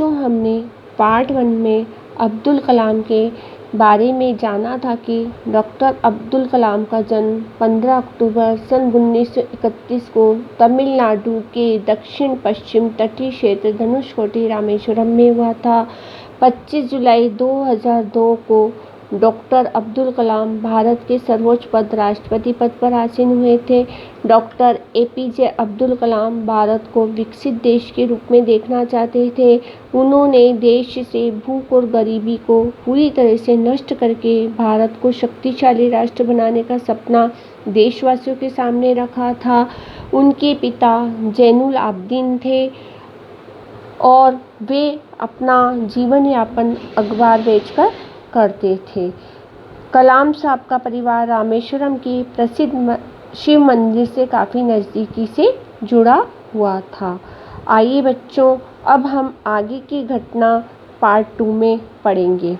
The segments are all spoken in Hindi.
बच्चों, हमने पार्ट 1 में अब्दुल कलाम के बारे में जाना था कि डॉक्टर अब्दुल कलाम का जन्म 15 अक्टूबर सन 1931 को तमिलनाडु के दक्षिण पश्चिम तटीय क्षेत्र धनुषकोडी रामेश्वरम में हुआ था। 25 जुलाई 2002 को डॉक्टर अब्दुल कलाम भारत के सर्वोच्च पद राष्ट्रपति पद पर आसीन हुए थे। डॉक्टर एपीजे अब्दुल कलाम भारत को विकसित देश के रूप में देखना चाहते थे। उन्होंने देश से भूख और गरीबी को पूरी तरह से नष्ट करके भारत को शक्तिशाली राष्ट्र बनाने का सपना देशवासियों के सामने रखा था। उनके पिता जैनुल आबदीन थे और वे अपना जीवन यापन अखबार बेचकर करते थे। कलाम साहब का परिवार रामेश्वरम की प्रसिद्ध शिव मंदिर से काफ़ी नज़दीकी से जुड़ा हुआ था। आइए बच्चों, अब हम आगे की घटना पार्ट 2 में पढ़ेंगे।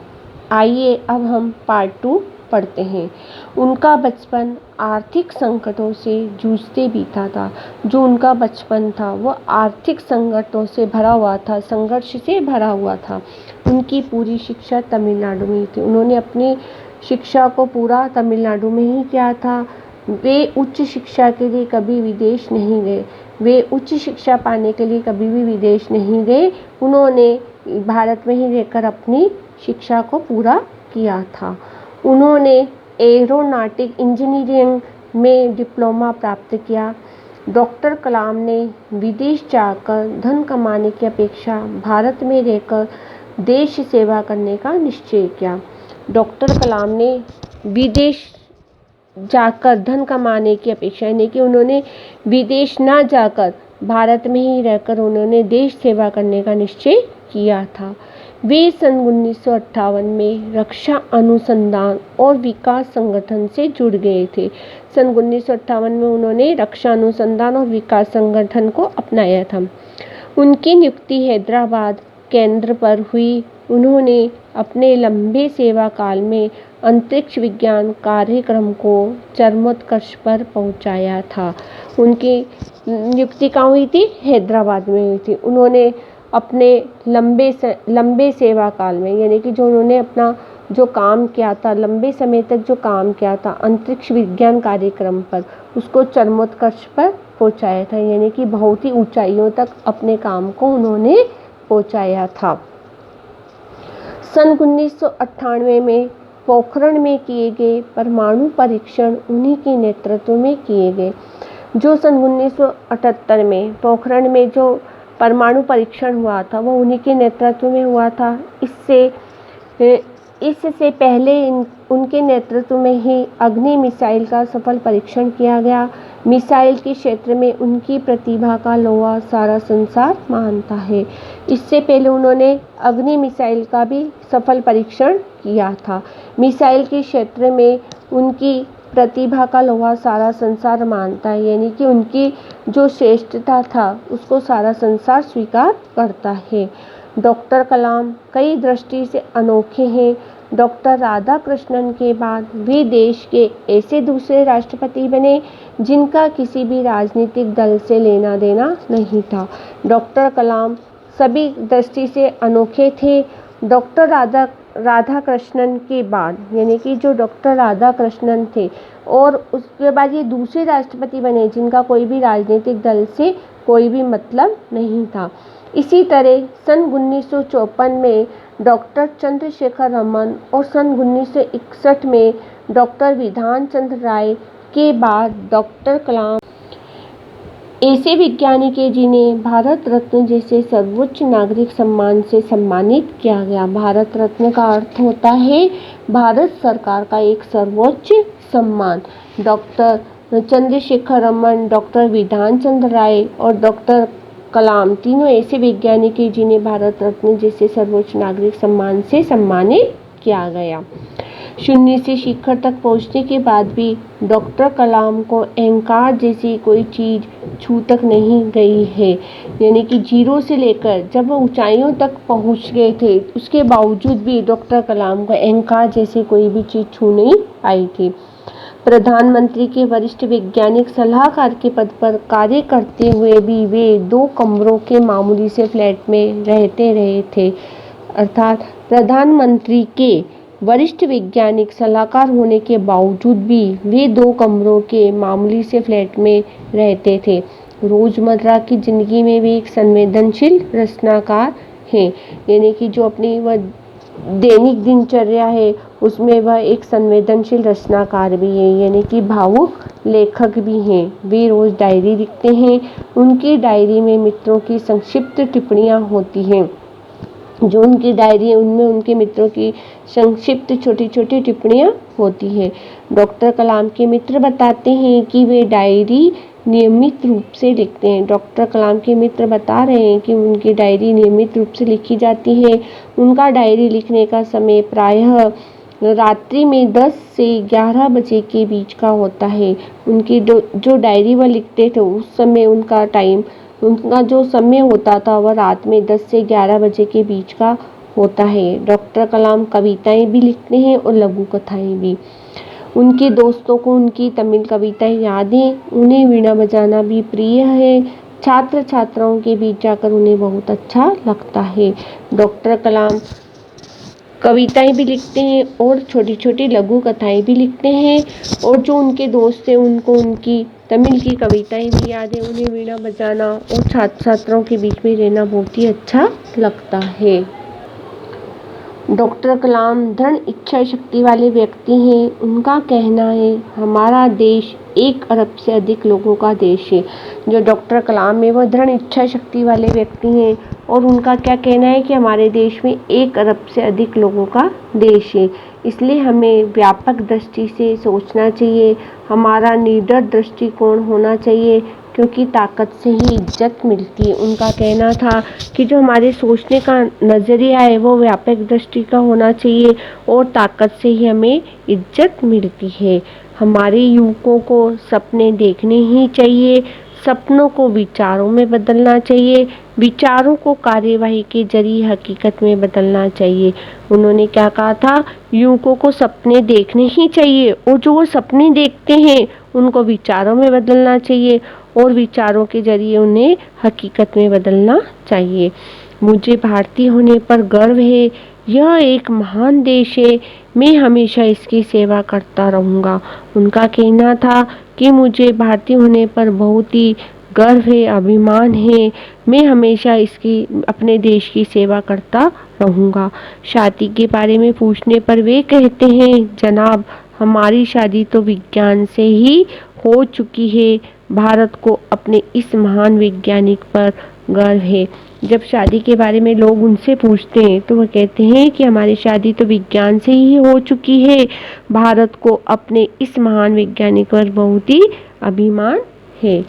आइए अब हम पार्ट 2 पढ़ते हैं। उनका बचपन आर्थिक संकटों से जूझते बीता था। जो उनका बचपन था वो आर्थिक संकटों से भरा हुआ था, संघर्ष से भरा हुआ था। उनकी पूरी शिक्षा तमिलनाडु में थी। उन्होंने अपनी शिक्षा को पूरा तमिलनाडु में ही किया था। वे उच्च शिक्षा के लिए कभी विदेश नहीं गए। वे उच्च शिक्षा पाने के लिए कभी भी विदेश नहीं गए। उन्होंने भारत में ही रहकर अपनी शिक्षा को पूरा किया था। उन्होंने एरोनॉटिक इंजीनियरिंग में डिप्लोमा प्राप्त किया। डॉक्टर कलाम ने विदेश जाकर धन कमाने की अपेक्षा भारत में रहकर देश सेवा करने का निश्चय किया। डॉक्टर कलाम ने विदेश जाकर धन कमाने की अपेक्षा, यानी कि उन्होंने विदेश ना जाकर भारत में ही रहकर उन्होंने देश सेवा करने का निश्चय किया था। वे सन 1958 में रक्षा अनुसंधान और विकास संगठन से जुड़ गए थे। सन 1958 में उन्होंने रक्षा अनुसंधान और विकास संगठन को अपनाया था। उनकी नियुक्ति हैदराबाद केंद्र पर हुई। उन्होंने अपने लंबे सेवा काल में अंतरिक्ष विज्ञान कार्यक्रम को चरमोत्कर्ष पर पहुंचाया था। उनकी नियुक्ति कहाँ हुई थी? हैदराबाद में हुई थी। उन्होंने अपने लंबे सेवा काल में, यानी कि जो उन्होंने अपना जो काम किया था, लंबे समय तक जो काम किया था अंतरिक्ष विज्ञान कार्यक्रम पर, उसको चरमोत्कर्ष पर पहुंचाया था, यानी कि बहुत ही ऊंचाइयों तक अपने काम को उन्होंने पहुंचाया था। सन 1998 में पोखरण में किए गए परमाणु परीक्षण उन्हीं के नेतृत्व में किए गए। जो सन 1978 में पोखरण में जो परमाणु परीक्षण हुआ था वो उन्हीं के नेतृत्व में हुआ था। इससे पहले उनके नेतृत्व में ही अग्नि मिसाइल का सफल परीक्षण किया गया। मिसाइल के क्षेत्र में उनकी प्रतिभा का लोहा सारा संसार मानता है। इससे पहले उन्होंने अग्नि मिसाइल का भी सफल परीक्षण किया था। मिसाइल के क्षेत्र में उनकी प्रतिभा का लोहा सारा संसार मानता है, यानी कि उनकी जो श्रेष्ठता था उसको सारा संसार स्वीकार करता है। डॉक्टर कलाम कई दृष्टि से अनोखे हैं। डॉक्टर राधाकृष्णन के बाद वे देश के ऐसे दूसरे राष्ट्रपति बने जिनका किसी भी राजनीतिक दल से लेना देना नहीं था। डॉक्टर कलाम सभी दृष्टि से अनोखे थे। डॉक्टर राधाकृष्णन के बाद, यानी कि जो डॉक्टर राधाकृष्णन थे और उसके बाद ये दूसरे राष्ट्रपति बने जिनका कोई भी राजनीतिक दल से कोई भी मतलब नहीं था। इसी तरह सन 1954 में डॉक्टर चंद्रशेखर रमन और सन 1961 में डॉक्टर विधान चंद्र राय के बाद डॉक्टर कलाम ऐसे वैज्ञानिक हैं जिन्हें भारत रत्न जैसे सर्वोच्च नागरिक सम्मान से सम्मानित किया गया। भारत रत्न का अर्थ होता है भारत सरकार का एक सर्वोच्च सम्मान। डॉक्टर चंद्रशेखर रमन, डॉक्टर विधान चंद्र राय और डॉक्टर कलाम तीनों ऐसे वैज्ञानिक हैं जिन्हें भारत रत्न जैसे सर्वोच्च नागरिक सम्मान से सम्मानित किया गया। शून्य से शिखर तक पहुंचने के बाद भी डॉक्टर कलाम को अहंकार जैसी कोई चीज़ छू तक नहीं गई है, यानी कि जीरो से लेकर जब वो ऊंचाइयों तक पहुंच गए थे उसके बावजूद भी डॉक्टर कलाम को अहंकार जैसी कोई भी चीज़ छू नहीं आई थी। प्रधानमंत्री के वरिष्ठ वैज्ञानिक सलाहकार के पद पर कार्य करते हुए भी वे 2 कमरों के मामूली से फ्लैट में रहते रहे थे। अर्थात प्रधानमंत्री के वरिष्ठ वैज्ञानिक सलाहकार होने के बावजूद भी वे 2 कमरों के मामूली से फ्लैट में रहते थे। रोजमर्रा की जिंदगी में वे एक संवेदनशील रचनाकार हैं, यानी कि जो अपनी वह दैनिक दिनचर्या है उसमें वह एक संवेदनशील रचनाकार भी है, यानी कि भावुक लेखक भी हैं। वे रोज डायरी लिखते हैं। उनकी डायरी में मित्रों की संक्षिप्त टिप्पणियां होती हैं। जो उनकी डायरी है उनमें उनके मित्रों की संक्षिप्त छोटी छोटी टिप्पणियां होती हैं। डॉक्टर कलाम के मित्र बताते हैं कि वे डायरी नियमित रूप से लिखते हैं। डॉक्टर कलाम के मित्र बता रहे हैं कि उनकी डायरी नियमित रूप से लिखी जाती है। उनका डायरी लिखने का समय प्रायः रात्रि में 10 से 11 बजे के बीच का होता है। उनकी जो डायरी वह लिखते थे उस समय उनका जो समय होता था वह रात में 10 से 11 बजे के बीच का होता है। डॉक्टर कलाम कविताएं भी लिखते हैं और लघु कथाएं भी। उनके दोस्तों को उनकी तमिल कविताएं याद हैं। उन्हें वीणा बजाना भी प्रिय है। छात्र छात्राओं के बीच जाकर उन्हें बहुत अच्छा लगता है। डॉक्टर कलाम कविताएं भी लिखते हैं और छोटी छोटी लघु कथाएं भी लिखते हैं। और जो उनके दोस्त हैं उनको उनकी तमिल की कविताएं भी याद है। उन्हें वीणा बजाना और छात्र छात्राओं के बीच में रहना बहुत ही अच्छा लगता है। डॉक्टर कलाम दृढ़ इच्छा शक्ति वाले व्यक्ति हैं। उनका कहना है हमारा देश 1 अरब से अधिक लोगों का देश है। जो डॉक्टर कलाम है वह दृढ़ इच्छा शक्ति वाले व्यक्ति हैं और उनका क्या कहना है कि हमारे देश में 1 अरब से अधिक लोगों का देश है। इसलिए हमें व्यापक दृष्टि से सोचना चाहिए। हमारा निडर दृष्टिकोण होना चाहिए, क्योंकि ताकत से ही इज्जत मिलती है। उनका कहना था कि जो हमारे सोचने का नज़रिया है वो व्यापक दृष्टि का होना चाहिए और ताकत से ही हमें इज्जत मिलती है। हमारे युवकों को सपने देखने ही चाहिए। सपनों को विचारों में बदलना चाहिए। विचारों को कार्यवाही के जरिए हकीकत में बदलना चाहिए। उन्होंने क्या कहा था, युवकों को सपने देखने ही चाहिए और जो वो सपने देखते हैं उनको विचारों में बदलना चाहिए और विचारों के जरिए उन्हें हकीकत में बदलना चाहिए। मुझे भारतीय होने पर गर्व है। यह एक महान देश है। मैं हमेशा इसकी सेवा करता रहूँगा। उनका कहना था कि मुझे भारतीय होने पर बहुत ही गर्व है, अभिमान है। मैं हमेशा अपने देश की सेवा करता रहूँगा। शादी के बारे में पूछने पर वे कहते हैं, जनाब हमारी शादी तो विज्ञान से ही हो चुकी है। भारत को अपने इस महान वैज्ञानिक पर गर्व है। जब शादी के बारे में लोग उनसे पूछते हैं तो वह कहते हैं कि हमारी शादी तो विज्ञान से ही हो चुकी है। भारत को अपने इस महान वैज्ञानिक पर बहुत ही अभिमान है।